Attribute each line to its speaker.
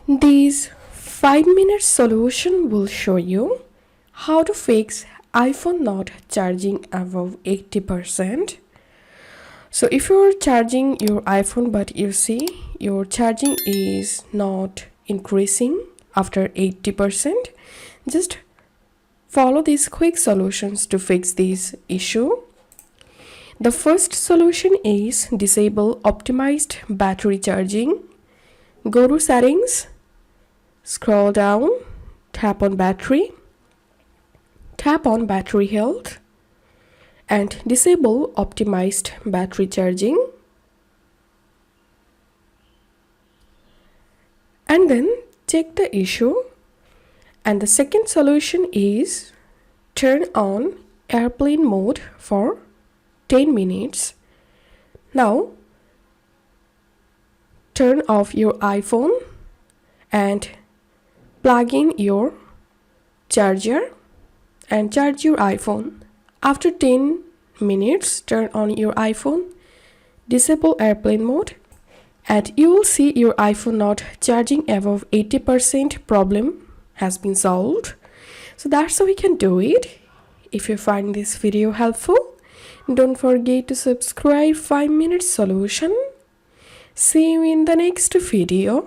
Speaker 1: This 5-minute solution will show you how to fix iPhone not charging above 80%. So if you're charging your iPhone but you see your charging is not increasing after 80%, just follow these quick solutions to fix this issue. The first solution is disable optimized battery charging. Go to settings, scroll down, tap on battery health, and disable optimized battery charging. And then check the issue. And the second solution is turn on airplane mode for 10 minutes. Now turn off your iPhone and plug in your charger and charge your iPhone. After 10 minutes, turn on your iPhone, disable airplane mode, and you will see your iPhone not charging above 80% problem has been solved. So that's how we can do it. If you find this video helpful, don't forget to subscribe 5-minute solution. See you in the next video.